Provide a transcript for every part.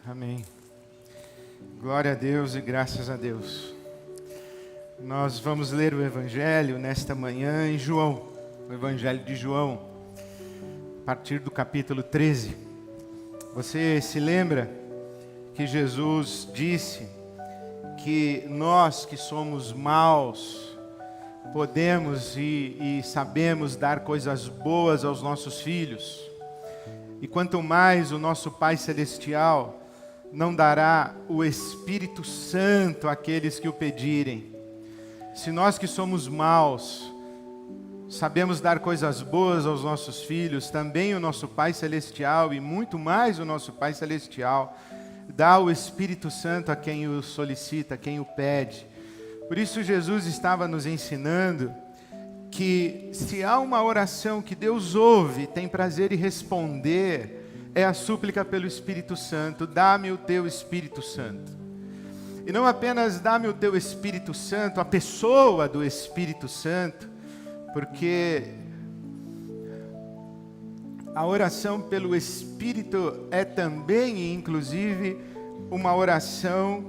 Amém. Glória a Deus e graças a Deus. Nós vamos ler o Evangelho nesta manhã em João, o Evangelho de João, a partir do capítulo 13. Você se lembra que Jesus disse que nós que somos maus, podemos e sabemos dar coisas boas aos nossos filhos. E quanto mais o nosso Pai Celestial não dará o Espírito Santo àqueles que o pedirem. Se nós que somos maus, sabemos dar coisas boas aos nossos filhos, também o nosso Pai Celestial, e muito mais o nosso Pai Celestial, dá o Espírito Santo a quem o solicita, a quem o pede. Por isso Jesus estava nos ensinando que se há uma oração que Deus ouve, tem prazer em responder, é a súplica pelo Espírito Santo. Dá-me o teu Espírito Santo. E não apenas dá-me o teu Espírito Santo, a pessoa do Espírito Santo, porque a oração pelo Espírito é também, inclusive, uma oração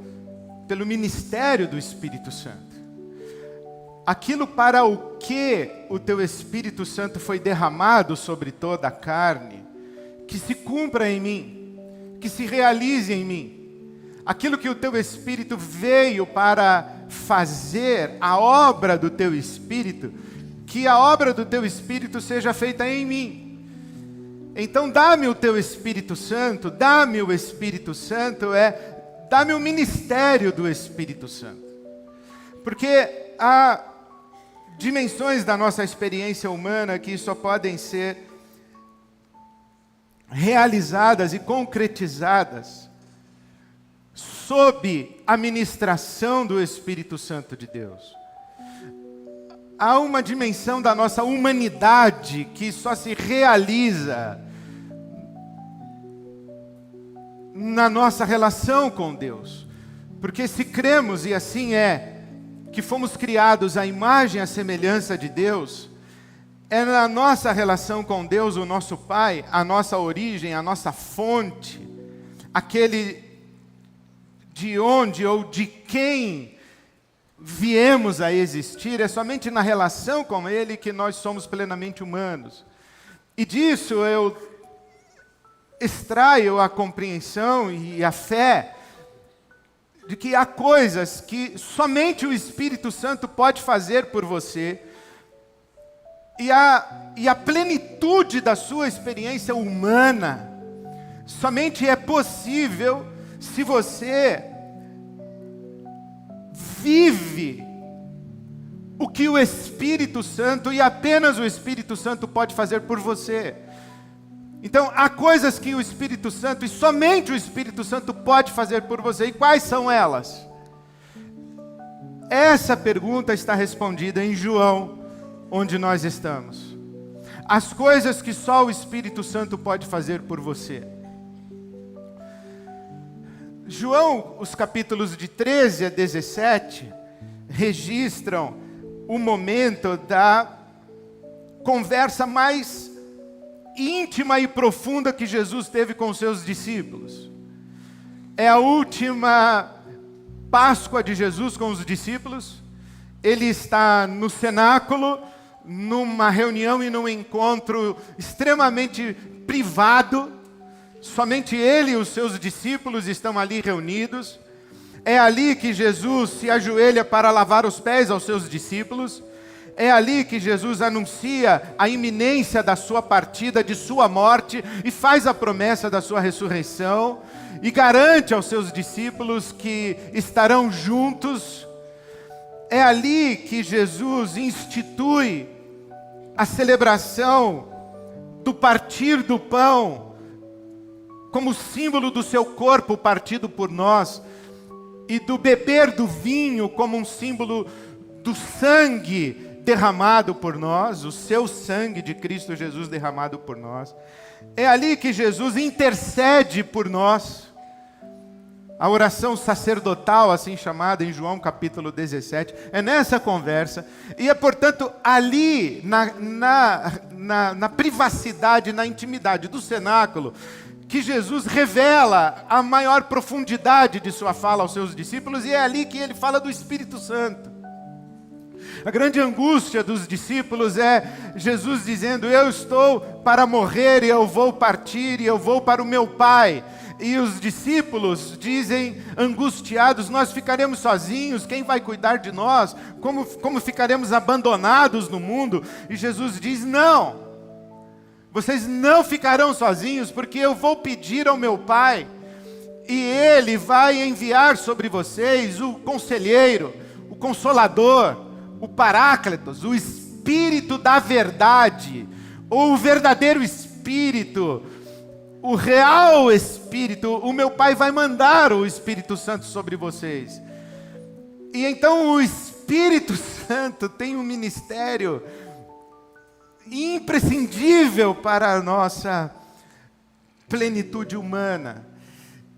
pelo ministério do Espírito Santo. Aquilo para o que o teu Espírito Santo foi derramado sobre toda a carne, que se cumpra em mim, que se realize em mim. Aquilo que o teu Espírito veio para fazer, a obra do teu Espírito, que a obra do teu Espírito seja feita em mim. Então dá-me o teu Espírito Santo, dá-me o Espírito Santo, dá-me o ministério do Espírito Santo. Porque há dimensões da nossa experiência humana que só podem ser realizadas e concretizadas sob a ministração do Espírito Santo de Deus. Há uma dimensão da nossa humanidade que só se realiza na nossa relação com Deus. Porque se cremos, e assim é, que fomos criados à imagem e à semelhança de Deus, é na nossa relação com Deus, o nosso Pai, a nossa origem, a nossa fonte, aquele de onde ou de quem viemos a existir, é somente na relação com Ele que nós somos plenamente humanos. E disso eu extraio a compreensão e a fé de que há coisas que somente o Espírito Santo pode fazer por você, e a plenitude da sua experiência humana somente é possível se você vive o que o Espírito Santo e apenas o Espírito Santo pode fazer por você. Então, há coisas que o Espírito Santo e somente o Espírito Santo pode fazer por você. E quais são elas? Essa pergunta está respondida em João, onde nós estamos. As coisas que só o Espírito Santo pode fazer por você. João, os capítulos de 13 a 17, registram o momento da conversa mais íntima e profunda que Jesus teve com os seus discípulos. É a última Páscoa de Jesus com os discípulos. Ele está no cenáculo, numa reunião e num encontro extremamente privado. Somente ele e os seus discípulos estão ali reunidos. É ali que Jesus se ajoelha para lavar os pés aos seus discípulos. É ali que Jesus anuncia a iminência da sua partida, de sua morte, e faz a promessa da sua ressurreição, e garante aos seus discípulos que estarão juntos. É ali que Jesus institui a celebração do partir do pão, como símbolo do seu corpo partido por nós, e do beber do vinho como um símbolo do sangue derramado por nós, o seu sangue de Cristo Jesus derramado por nós. É ali que Jesus intercede por nós. A oração sacerdotal, assim chamada em João capítulo 17, é nessa conversa, e é portanto ali, na privacidade, na intimidade do cenáculo, que Jesus revela a maior profundidade de sua fala aos seus discípulos, e é ali que ele fala do Espírito Santo. A grande angústia dos discípulos é Jesus dizendo: eu estou para morrer e eu vou partir e eu vou para o meu Pai. E os discípulos dizem angustiados: nós ficaremos sozinhos, quem vai cuidar de nós? Como ficaremos abandonados no mundo? E Jesus diz: não, vocês não ficarão sozinhos, porque eu vou pedir ao meu Pai, e Ele vai enviar sobre vocês o Conselheiro, o Consolador, o Paráclitos, o Espírito da verdade, ou o verdadeiro Espírito, o real Espírito. O meu Pai vai mandar o Espírito Santo sobre vocês. E então o Espírito Santo tem um ministério imprescindível para a nossa plenitude humana.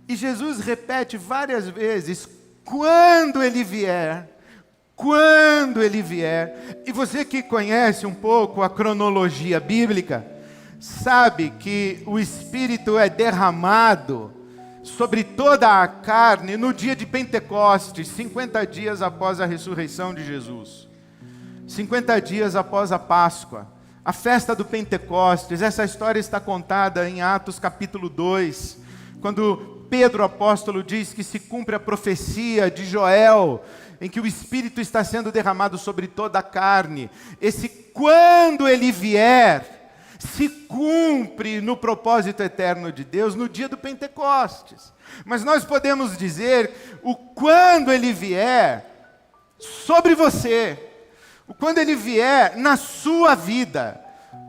E Jesus repete várias vezes: quando Ele vier. Quando Ele vier. E você que conhece um pouco a cronologia bíblica, sabe que o Espírito é derramado sobre toda a carne no dia de Pentecostes, 50 dias após a ressurreição de Jesus. 50 dias após a Páscoa, a festa do Pentecostes. Essa história está contada em Atos capítulo 2, quando Pedro apóstolo diz que se cumpre a profecia de Joel, em que o Espírito está sendo derramado sobre toda a carne. Esse quando Ele vier, se cumpre no propósito eterno de Deus no dia do Pentecostes. Mas nós podemos dizer o quando Ele vier sobre você, o quando Ele vier na sua vida,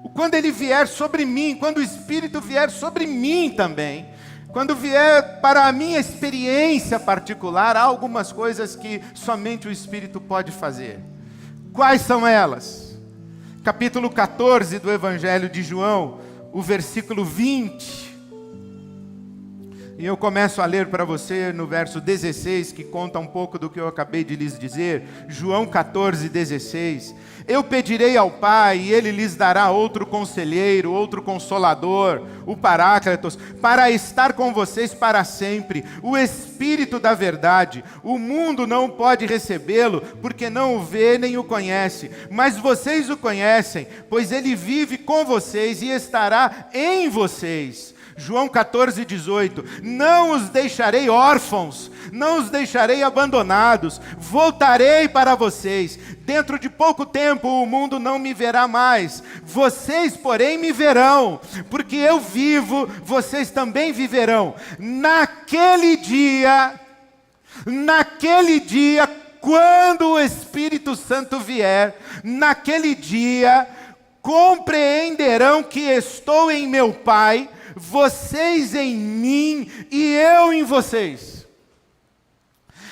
o quando Ele vier sobre mim, quando o Espírito vier sobre mim também. Quando vier para a minha experiência particular, há algumas coisas que somente o Espírito pode fazer. Quais são elas? Capítulo 14 do Evangelho de João, o versículo 20. E eu começo a ler para você no verso 16, que conta um pouco do que eu acabei de lhes dizer. João 14, 16. Eu pedirei ao Pai, e Ele lhes dará outro conselheiro, outro consolador, o Paráclitos, para estar com vocês para sempre, o Espírito da verdade. O mundo não pode recebê-lo, porque não o vê nem o conhece, mas vocês o conhecem, pois Ele vive com vocês e estará em vocês. João 14, 18. Não os deixarei órfãos, não os deixarei abandonados, voltarei para vocês. Dentro de pouco tempo o mundo não me verá mais, vocês porém me verão, porque eu vivo, vocês também viverão. Naquele dia, quando o Espírito Santo vier, naquele dia, compreenderão que estou em meu Pai, vocês em mim e eu em vocês.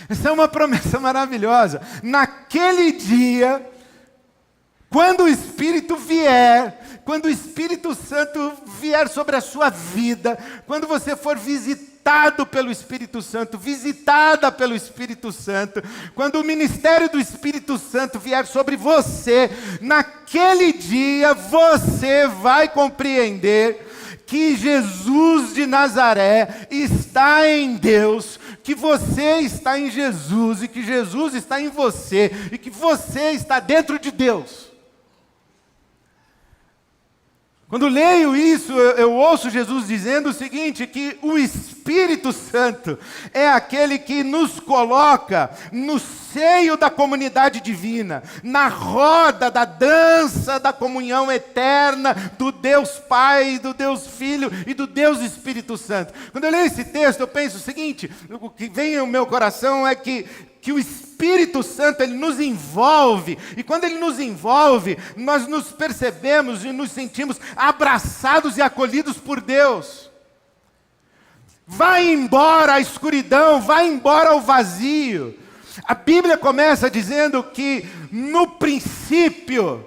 Essa é uma promessa maravilhosa. Naquele dia, quando o Espírito vier, quando o Espírito Santo vier sobre a sua vida, quando você for visitado pelo Espírito Santo, visitada pelo Espírito Santo, quando o ministério do Espírito Santo vier sobre você, naquele dia você vai compreender que Jesus de Nazaré está em Deus, que você está em Jesus, e que Jesus está em você, e que você está dentro de Deus. Quando leio isso, eu ouço Jesus dizendo o seguinte, que o Espírito Santo é aquele que nos coloca no seio da comunidade divina, na roda da dança da comunhão eterna do Deus Pai, do Deus Filho e do Deus Espírito Santo. Quando eu leio esse texto, eu penso o seguinte, o que vem ao meu coração é que o Espírito Santo, Ele nos envolve, e quando Ele nos envolve, nós nos percebemos e nos sentimos abraçados e acolhidos por Deus. Vai embora a escuridão, vai embora o vazio. A Bíblia começa dizendo que, no princípio,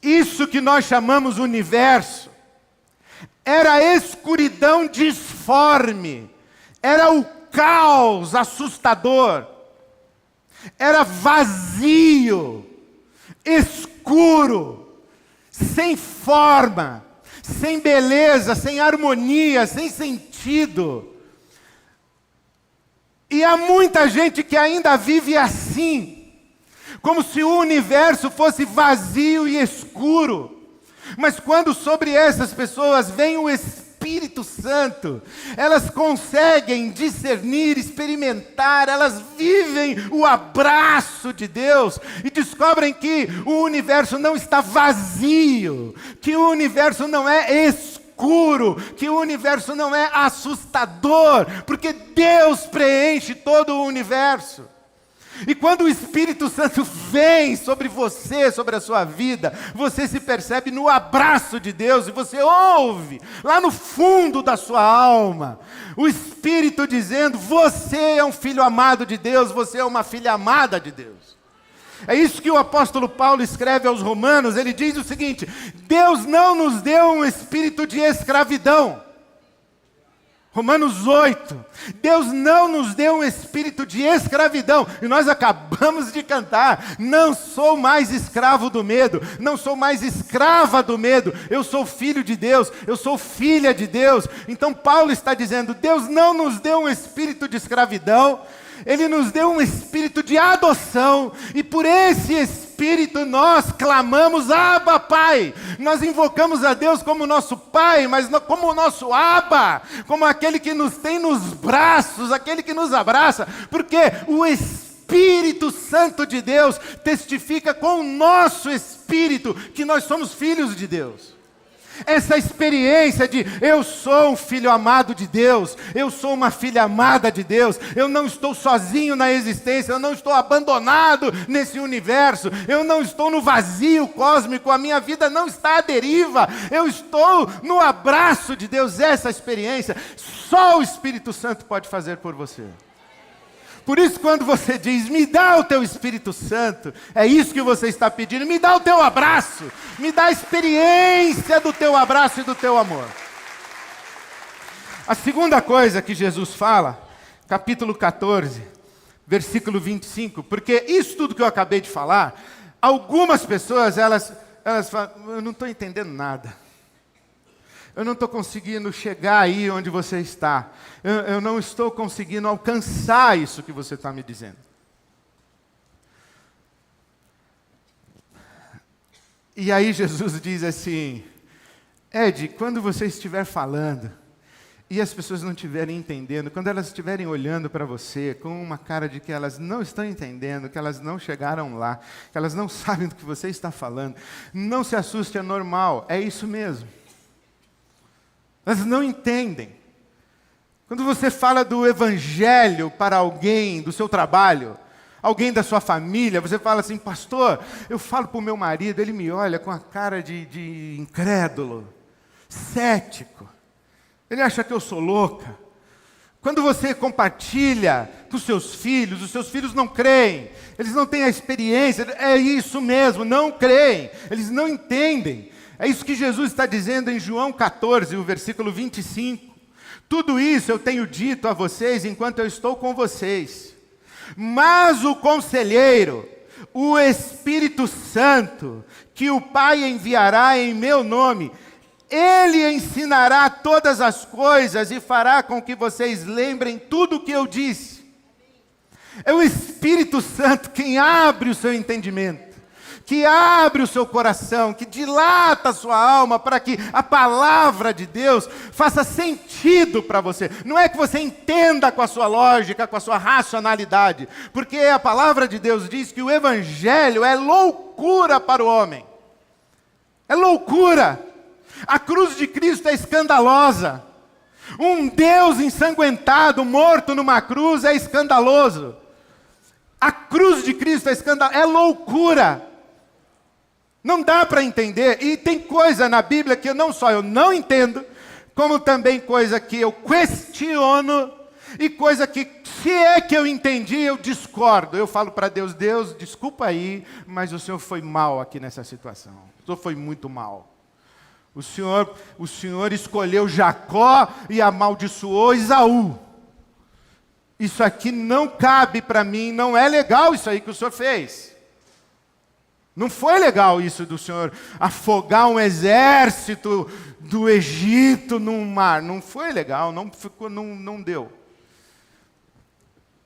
isso que nós chamamos universo, era escuridão disforme, era o caos assustador, era vazio, escuro, sem forma, sem beleza, sem harmonia, sem sentido. E há muita gente que ainda vive assim, como se o universo fosse vazio e escuro. Mas quando sobre essas pessoas vem o Espírito Santo, elas conseguem discernir, experimentar, elas vivem o abraço de Deus e descobrem que o universo não está vazio, que o universo não é escuro, que o universo não é assustador, porque Deus preenche todo o universo. E quando o Espírito Santo vem sobre você, sobre a sua vida, você se percebe no abraço de Deus e você ouve, lá no fundo da sua alma, o Espírito dizendo: você é um filho amado de Deus, você é uma filha amada de Deus. É isso que o apóstolo Paulo escreve aos Romanos. Ele diz o seguinte: Deus não nos deu um espírito de escravidão. Romanos 8, Deus não nos deu um espírito de escravidão, e nós acabamos de cantar: não sou mais escravo do medo, não sou mais escrava do medo, eu sou filho de Deus, eu sou filha de Deus. Então Paulo está dizendo: Deus não nos deu um espírito de escravidão, Ele nos deu um espírito de adoção, e por esse espírito nós clamamos: Abba, Pai. Nós invocamos a Deus como nosso Pai, mas como o nosso Abba, como aquele que nos tem nos braços, aquele que nos abraça, porque o Espírito Santo de Deus testifica com o nosso espírito que nós somos filhos de Deus. Essa experiência de eu sou um filho amado de Deus, eu sou uma filha amada de Deus, eu não estou sozinho na existência, eu não estou abandonado nesse universo, eu não estou no vazio cósmico, a minha vida não está à deriva, eu estou no abraço de Deus. Essa experiência só o Espírito Santo pode fazer por você. Por isso, quando você diz: me dá o teu Espírito Santo, é isso que você está pedindo. Me dá o teu abraço, me dá a experiência do teu abraço e do teu amor. A segunda coisa que Jesus fala, capítulo 14, versículo 25, porque isso tudo que eu acabei de falar, algumas pessoas, elas falam: eu não estou entendendo nada. Eu não estou conseguindo chegar aí onde você está. Eu não estou conseguindo alcançar isso que você está me dizendo. E aí Jesus diz assim: Ed, quando você estiver falando, e as pessoas não estiverem entendendo, quando elas estiverem olhando para você com uma cara de que elas não estão entendendo, que elas não chegaram lá, que elas não sabem do que você está falando, não se assuste, é normal, é isso mesmo. Elas não entendem. Quando você fala do Evangelho para alguém do seu trabalho, alguém da sua família, você fala assim: pastor, eu falo para o meu marido, ele me olha com a cara de incrédulo, cético. Ele acha que eu sou louca. Quando você compartilha com os seus filhos não creem, eles não têm a experiência, é isso mesmo, não creem, eles não entendem. É isso que Jesus está dizendo em João 14, o versículo 25. Tudo isso eu tenho dito a vocês enquanto eu estou com vocês. Mas o Conselheiro, o Espírito Santo, que o Pai enviará em meu nome, Ele ensinará todas as coisas e fará com que vocês lembrem tudo o que eu disse. É o Espírito Santo quem abre o seu entendimento, que abre o seu coração, que dilata a sua alma para que a palavra de Deus faça sentido para você. Não é que você entenda com a sua lógica, com a sua racionalidade, porque a palavra de Deus diz que o Evangelho é loucura para o homem. É loucura. A cruz de Cristo é escandalosa. Um Deus ensanguentado, morto numa cruz, é escandaloso. A cruz de Cristo é loucura. Não dá para entender, e tem coisa na Bíblia que não só eu não entendo, como também coisa que eu questiono, e coisa que, se é que eu entendi, eu discordo. Eu falo para Deus: Deus, desculpa aí, mas o Senhor foi mal aqui nessa situação. O Senhor foi muito mal. O Senhor escolheu Jacó e amaldiçoou Esaú. Isso aqui não cabe para mim, não é legal isso aí que o Senhor fez. Não foi legal isso do Senhor afogar um exército do Egito num mar. Não foi legal, não deu.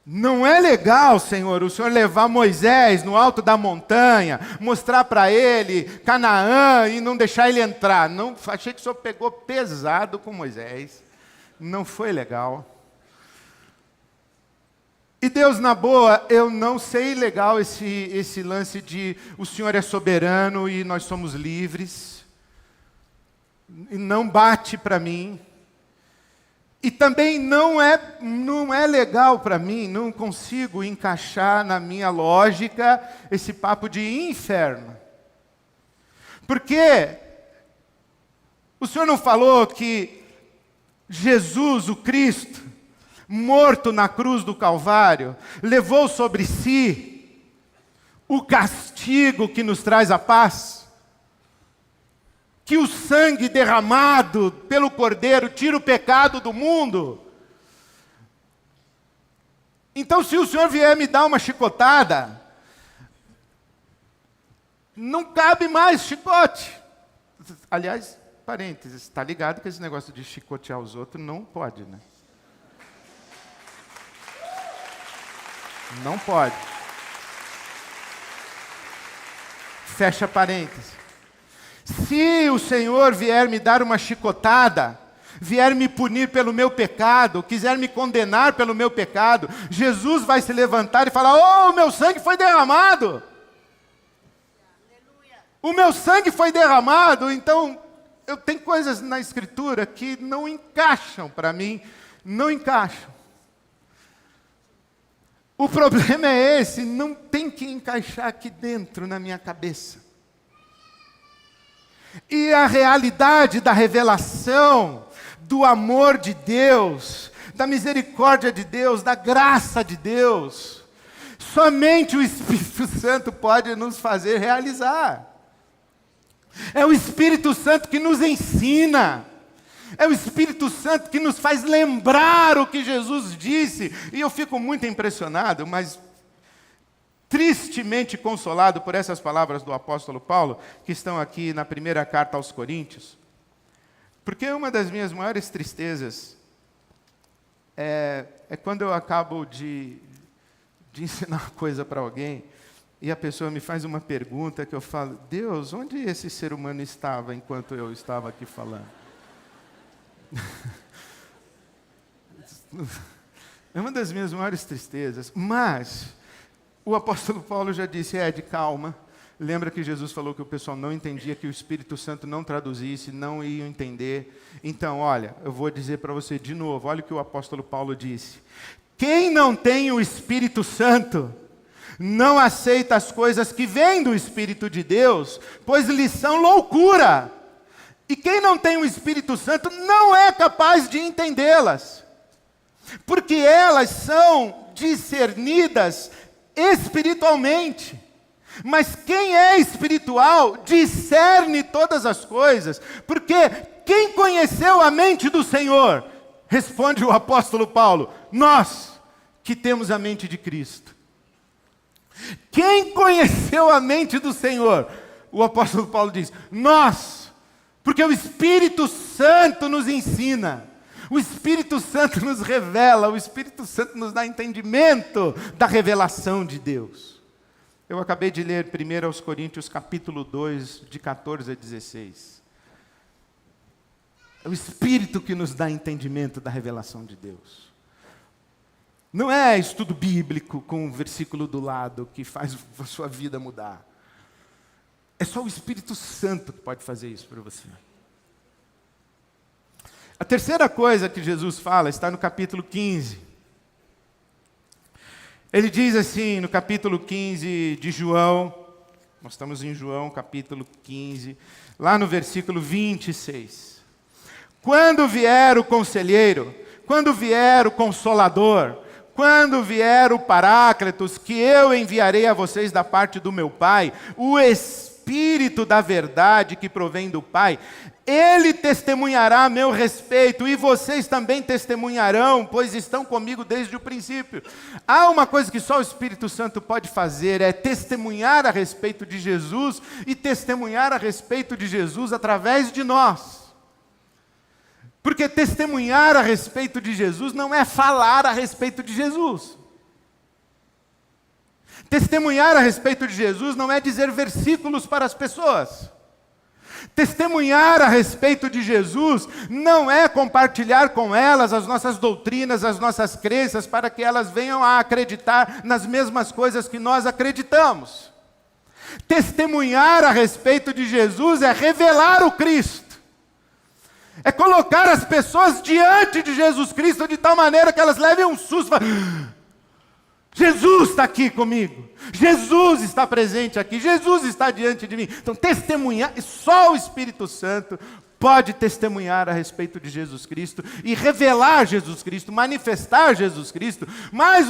Não é legal, Senhor, o Senhor levar Moisés no alto da montanha, mostrar para ele Canaã e não deixar ele entrar. Não, achei que o Senhor pegou pesado com Moisés. Não foi legal. E Deus, na boa, eu não sei legal esse lance de o Senhor é soberano e nós somos livres. E não bate para mim. E também não é legal para mim, não consigo encaixar na minha lógica esse papo de inferno. Porque o Senhor não falou que Jesus, o Cristo, morto na cruz do Calvário, levou sobre si o castigo que nos traz a paz? Que o sangue derramado pelo Cordeiro tira o pecado do mundo? Então, se o Senhor vier me dar uma chicotada, não cabe mais chicote. Aliás, parênteses, está ligado que esse negócio de chicotear os outros não pode, né? Não pode. Fecha parênteses. Se o Senhor vier me dar uma chicotada, vier me punir pelo meu pecado, quiser me condenar pelo meu pecado, Jesus vai se levantar e falar: oh, o meu sangue foi derramado. O meu sangue foi derramado. Então, eu tenho coisas na Escritura que não encaixam para mim, não encaixam. O problema é esse, não tem que encaixar aqui dentro na minha cabeça. E a realidade da revelação, do amor de Deus, da misericórdia de Deus, da graça de Deus, somente o Espírito Santo pode nos fazer realizar. É o Espírito Santo que nos ensina. É o Espírito Santo que nos faz lembrar o que Jesus disse. E eu fico muito impressionado, mas tristemente consolado por essas palavras do apóstolo Paulo, que estão aqui na primeira carta aos Coríntios. Porque uma das minhas maiores tristezas é quando eu acabo de ensinar uma coisa para alguém e a pessoa me faz uma pergunta que eu falo: Deus, onde esse ser humano estava enquanto eu estava aqui falando? É uma das minhas maiores tristezas, mas o apóstolo Paulo já disse: Ed, calma. Lembra que Jesus falou que o pessoal não entendia, que o Espírito Santo não traduzisse, não iam entender. Então, olha, eu vou dizer para você de novo, olha o que o apóstolo Paulo disse: quem não tem o Espírito Santo, não aceita as coisas que vêm do Espírito de Deus, pois lhes são loucura. E quem não tem o Espírito Santo não é capaz de entendê-las, porque elas são discernidas espiritualmente. Mas quem é espiritual discerne todas as coisas, porque quem conheceu a mente do Senhor? Responde o apóstolo Paulo: nós que temos a mente de Cristo. Quem conheceu a mente do Senhor? O apóstolo Paulo diz: nós. Porque o Espírito Santo nos ensina, o Espírito Santo nos revela, o Espírito Santo nos dá entendimento da revelação de Deus. Eu acabei de ler 1 aos Coríntios capítulo 2, de 14 a 16. É o Espírito que nos dá entendimento da revelação de Deus. Não é estudo bíblico com um versículo do lado que faz a sua vida mudar. É só o Espírito Santo que pode fazer isso para você. A terceira coisa que Jesus fala está no capítulo 15. Ele diz assim, no capítulo 15 de João, nós estamos em João, capítulo 15, lá no versículo 26. Quando vier o conselheiro, quando vier o consolador, quando vier o Paráclitos, que eu enviarei a vocês da parte do meu Pai, o Espírito Espírito da verdade que provém do Pai, Ele testemunhará a meu respeito, e vocês também testemunharão, pois estão comigo desde o princípio. Há uma coisa que só o Espírito Santo pode fazer, é testemunhar a respeito de Jesus, e testemunhar a respeito de Jesus através de nós. Porque testemunhar a respeito de Jesus não é falar a respeito de Jesus. Testemunhar a respeito de Jesus não é dizer versículos para as pessoas. Testemunhar a respeito de Jesus não é compartilhar com elas as nossas doutrinas, as nossas crenças, para que elas venham a acreditar nas mesmas coisas que nós acreditamos. Testemunhar a respeito de Jesus é revelar o Cristo. É colocar as pessoas diante de Jesus Cristo de tal maneira que elas levem um susto. Jesus está aqui comigo. Jesus está presente aqui. Jesus está diante de mim. Então, testemunhar, só o Espírito Santo pode testemunhar a respeito de Jesus Cristo e revelar Jesus Cristo, manifestar Jesus Cristo. Mas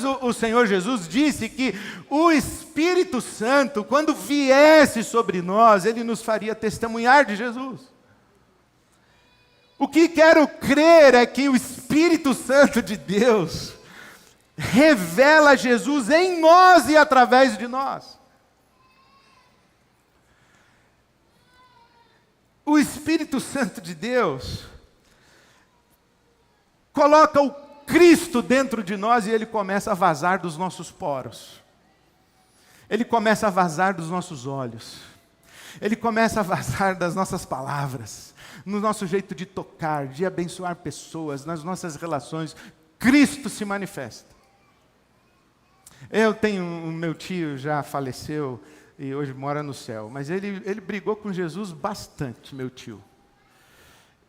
o Senhor Jesus disse que o Espírito Santo, quando viesse sobre nós, Ele nos faria testemunhar de Jesus. O que quero crer é que o Espírito Santo de Deus revela Jesus em nós e através de nós. O Espírito Santo de Deus coloca o Cristo dentro de nós e ele começa a vazar dos nossos poros. Ele começa a vazar dos nossos olhos. Ele começa a vazar das nossas palavras, no nosso jeito de tocar, de abençoar pessoas, nas nossas relações. Cristo se manifesta. Eu tenho o meu tio, já faleceu e hoje mora no céu, mas ele brigou com Jesus bastante, meu tio.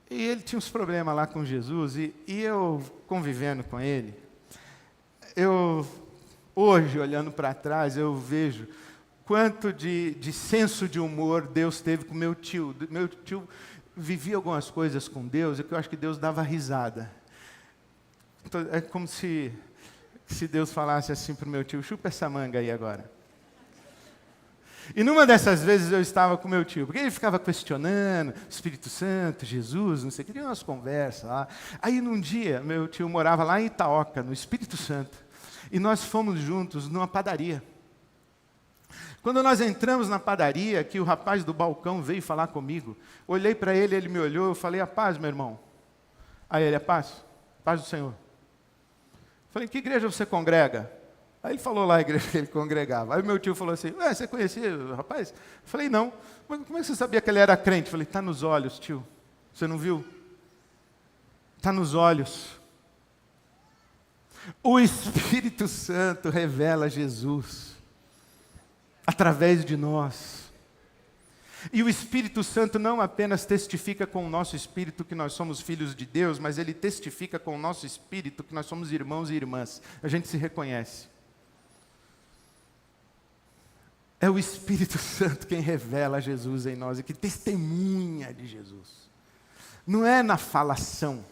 E ele tinha uns problemas lá com Jesus, e eu convivendo com ele, hoje, olhando para trás, eu vejo quanto de senso de humor Deus teve com meu tio. Meu tio vivia algumas coisas com Deus, e que eu acho que Deus dava risada. Então, é como se Deus falasse assim para o meu tio: chupa essa manga aí agora. E numa dessas vezes eu estava com meu tio, porque ele ficava questionando Espírito Santo, Jesus, não sei o que, tinha umas conversas lá. Aí num dia, meu tio morava lá em Itaoca, no Espírito Santo, e nós fomos juntos numa padaria. Quando nós entramos na padaria, que o rapaz do balcão veio falar comigo, olhei para ele, ele me olhou, eu falei: a paz, meu irmão. Aí ele: a paz do Senhor. Falei: em que igreja você congrega? Aí ele falou lá a igreja que ele congregava. Aí meu tio falou assim: você conhecia o rapaz? Eu falei: não. Mas como é que você sabia que ele era crente? Eu falei: está nos olhos, tio. Você não viu? Está nos olhos. O Espírito Santo revela Jesus através de nós. E o Espírito Santo não apenas testifica com o nosso espírito que nós somos filhos de Deus, mas ele testifica com o nosso espírito que nós somos irmãos e irmãs. A gente se reconhece. É o Espírito Santo quem revela Jesus em nós e que testemunha de Jesus. Não é na falação,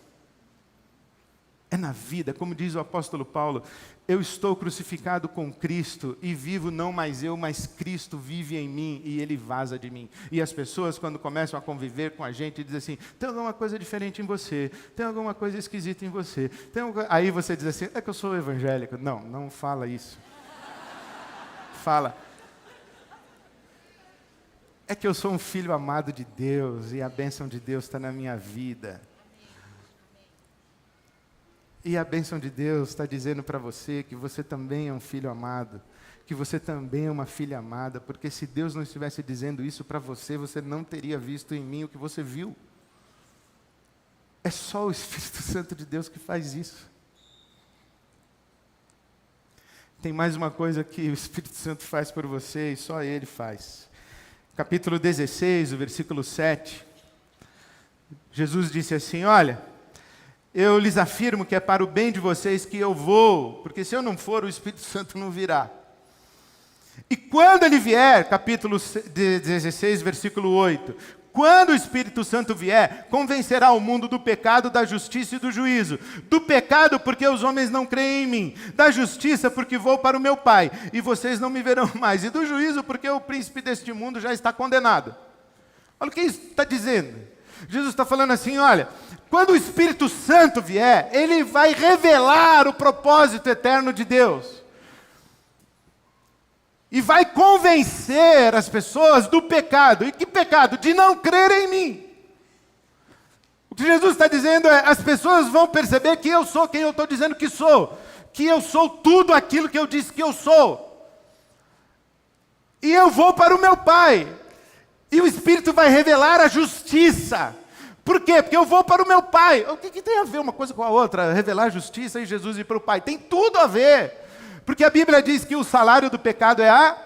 é na vida. Como diz o apóstolo Paulo: eu estou crucificado com Cristo e vivo não mais eu, mas Cristo vive em mim e Ele vaza de mim. E as pessoas, quando começam a conviver com a gente, dizem assim: tem alguma coisa diferente em você, tem alguma coisa esquisita em você. Aí você diz assim: é que eu sou evangélico. Não, não fala isso. Fala: é que eu sou um filho amado de Deus e a bênção de Deus está na minha vida. E a bênção de Deus está dizendo para você que você também é um filho amado, que você também é uma filha amada, porque se Deus não estivesse dizendo isso para você, você não teria visto em mim o que você viu. É só o Espírito Santo de Deus que faz isso. Tem mais uma coisa que o Espírito Santo faz por você e só Ele faz. Capítulo 16, o versículo 7. Jesus disse assim: olha, eu lhes afirmo que é para o bem de vocês que eu vou, porque se eu não for, o Espírito Santo não virá. E quando ele vier, capítulo 16, versículo 8, Quando o Espírito Santo vier, convencerá o mundo do pecado, da justiça e do juízo. Do pecado, porque os homens não creem em mim. Da justiça, porque vou para o meu Pai, e vocês não me verão mais. E do juízo, porque o príncipe deste mundo já está condenado. Olha o que isso está dizendo. Jesus está falando assim, olha, quando o Espírito Santo vier, ele vai revelar o propósito eterno de Deus. E vai convencer as pessoas do pecado. E que pecado? De não crer em mim. O que Jesus está dizendo é, as pessoas vão perceber que eu sou quem eu estou dizendo que sou. Que eu sou tudo aquilo que eu disse que eu sou. E eu vou para o meu Pai. E o Espírito vai revelar a justiça. Por quê? Porque eu vou para o meu Pai. O que tem a ver uma coisa com a outra? Revelar a justiça e Jesus ir para o Pai. Tem tudo a ver. Porque a Bíblia diz que o salário do pecado é a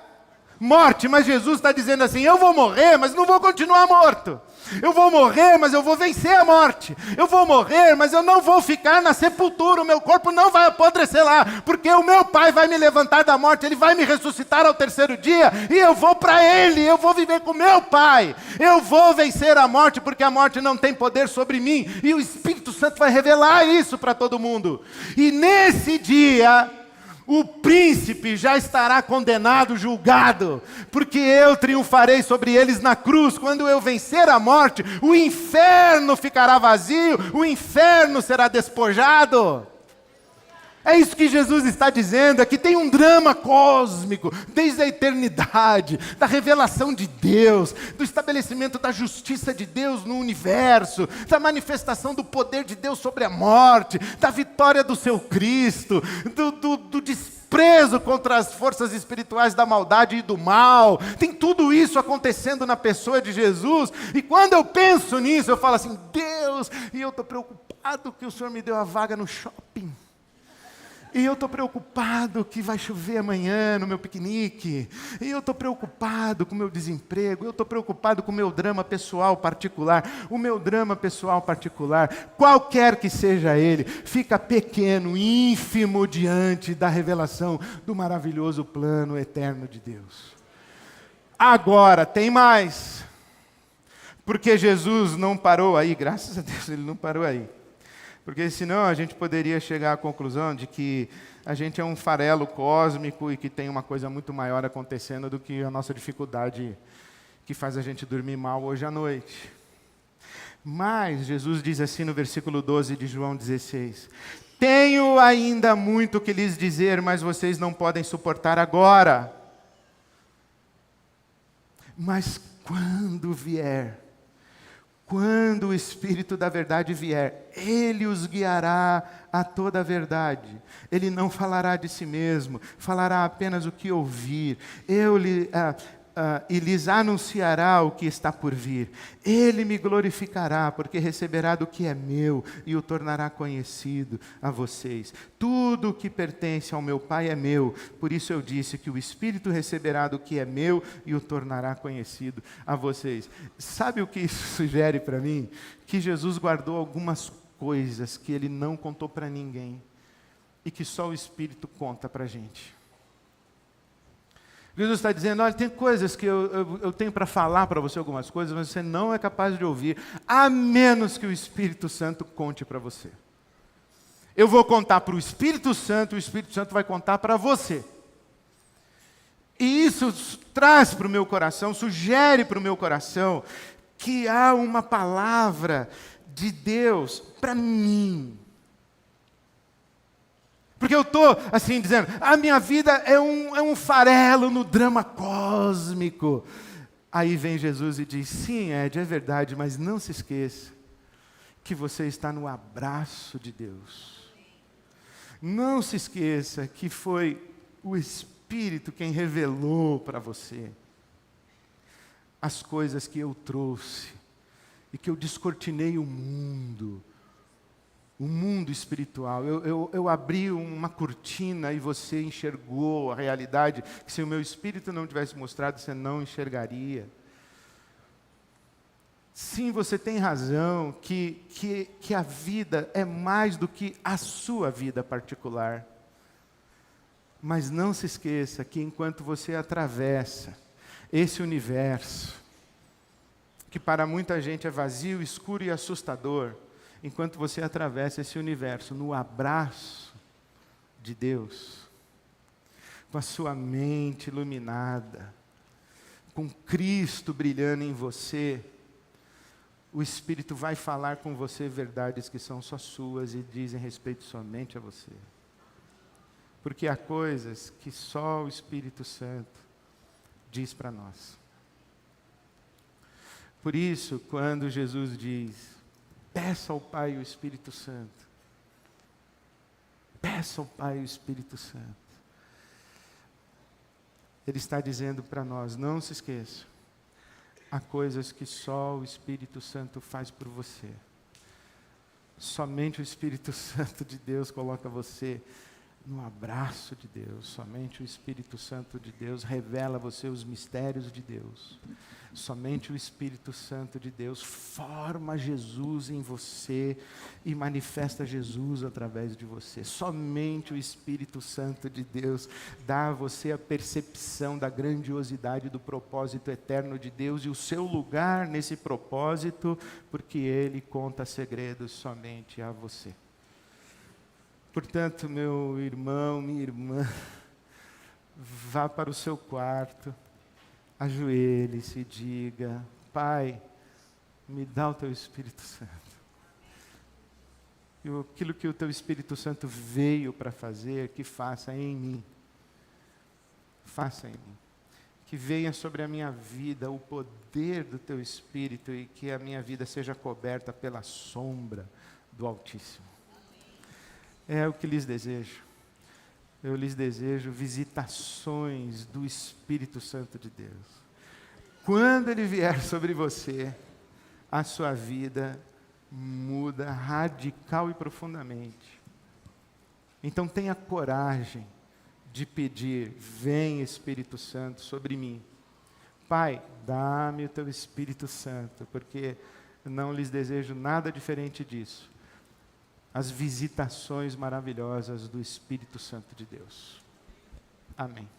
morte. Mas Jesus está dizendo assim, eu vou morrer, mas não vou continuar morto. Eu vou morrer, mas eu vou vencer a morte. Eu vou morrer, mas eu não vou ficar na sepultura. O meu corpo não vai apodrecer lá. Porque o meu Pai vai me levantar da morte. Ele vai me ressuscitar ao terceiro dia. E eu vou para Ele. Eu vou viver com o meu Pai. Eu vou vencer a morte, porque a morte não tem poder sobre mim. E o Espírito Santo vai revelar isso para todo mundo. E nesse dia, o príncipe já estará condenado, julgado, porque eu triunfarei sobre eles na cruz. Quando eu vencer a morte, o inferno ficará vazio, o inferno será despojado. É isso que Jesus está dizendo, é que tem um drama cósmico, desde a eternidade, da revelação de Deus, do estabelecimento da justiça de Deus no universo, da manifestação do poder de Deus sobre a morte, da vitória do seu Cristo, do desprezo contra as forças espirituais da maldade e do mal. Tem tudo isso acontecendo na pessoa de Jesus, e quando eu penso nisso, eu falo assim, Deus, e eu estou preocupado que o Senhor me deu a vaga no shopping. E eu estou preocupado que vai chover amanhã no meu piquenique. E eu estou preocupado com o meu desemprego. Eu estou preocupado com o meu drama pessoal particular. O meu drama pessoal particular, qualquer que seja ele, fica pequeno, ínfimo diante da revelação do maravilhoso plano eterno de Deus. Agora, tem mais. Porque Jesus não parou aí, graças a Deus ele não parou aí. Porque senão a gente poderia chegar à conclusão de que a gente é um farelo cósmico e que tem uma coisa muito maior acontecendo do que a nossa dificuldade que faz a gente dormir mal hoje à noite. Mas Jesus diz assim no versículo 12 de João 16, tenho ainda muito que lhes dizer, mas vocês não podem suportar agora. Mas quando vier, quando o Espírito da verdade vier, Ele os guiará a toda a verdade. Ele não falará de si mesmo, falará apenas o que ouvir. E lhes anunciará o que está por vir. Ele me glorificará, porque receberá do que é meu e o tornará conhecido a vocês. Tudo o que pertence ao meu Pai é meu, por isso eu disse que o Espírito receberá do que é meu e o tornará conhecido a vocês. Sabe o que isso sugere para mim? Que Jesus guardou algumas coisas que Ele não contou para ninguém e que só o Espírito conta para a gente. Jesus está dizendo, olha, tem coisas que eu tenho para falar para você, algumas coisas, mas você não é capaz de ouvir, a menos que o Espírito Santo conte para você. Eu vou contar para o Espírito Santo vai contar para você. E isso traz para o meu coração, sugere para o meu coração, que há uma palavra de Deus para mim. Porque eu estou assim dizendo, a minha vida é um farelo no drama cósmico. Aí vem Jesus e diz, sim, Ed, é verdade, mas não se esqueça que você está no abraço de Deus. Não se esqueça que foi o Espírito quem revelou para você as coisas que eu trouxe e que eu descortinei o mundo espiritual. Eu abri uma cortina e você enxergou a realidade que se o meu Espírito não tivesse mostrado, você não enxergaria. Sim, você tem razão que a vida é mais do que a sua vida particular. Mas não se esqueça que enquanto você atravessa esse universo, que para muita gente é vazio, escuro e assustador, enquanto você atravessa esse universo no abraço de Deus, com a sua mente iluminada, com Cristo brilhando em você, o Espírito vai falar com você verdades que são só suas e dizem respeito somente a você. Porque há coisas que só o Espírito Santo diz para nós. Por isso, quando Jesus diz, peça ao Pai o Espírito Santo, peça ao Pai o Espírito Santo, Ele está dizendo para nós, não se esqueça, há coisas que só o Espírito Santo faz por você. Somente o Espírito Santo de Deus coloca você no abraço de Deus. Somente o Espírito Santo de Deus revela a você os mistérios de Deus. Somente o Espírito Santo de Deus forma Jesus em você e manifesta Jesus através de você. Somente o Espírito Santo de Deus dá a você a percepção da grandiosidade do propósito eterno de Deus e o seu lugar nesse propósito, porque Ele conta segredos somente a você. Portanto, meu irmão, minha irmã, vá para o seu quarto, ajoelhe-se e diga, Pai, me dá o Teu Espírito Santo. E aquilo que o Teu Espírito Santo veio para fazer, que faça em mim. Faça em mim. Que venha sobre a minha vida o poder do Teu Espírito e que a minha vida seja coberta pela sombra do Altíssimo. É o que lhes desejo. Eu lhes desejo visitações do Espírito Santo de Deus. Quando Ele vier sobre você, a sua vida muda radical e profundamente. Então tenha coragem de pedir, vem Espírito Santo sobre mim. Pai, dá-me o Teu Espírito Santo, porque não lhes desejo nada diferente disso. As visitações maravilhosas do Espírito Santo de Deus. Amém.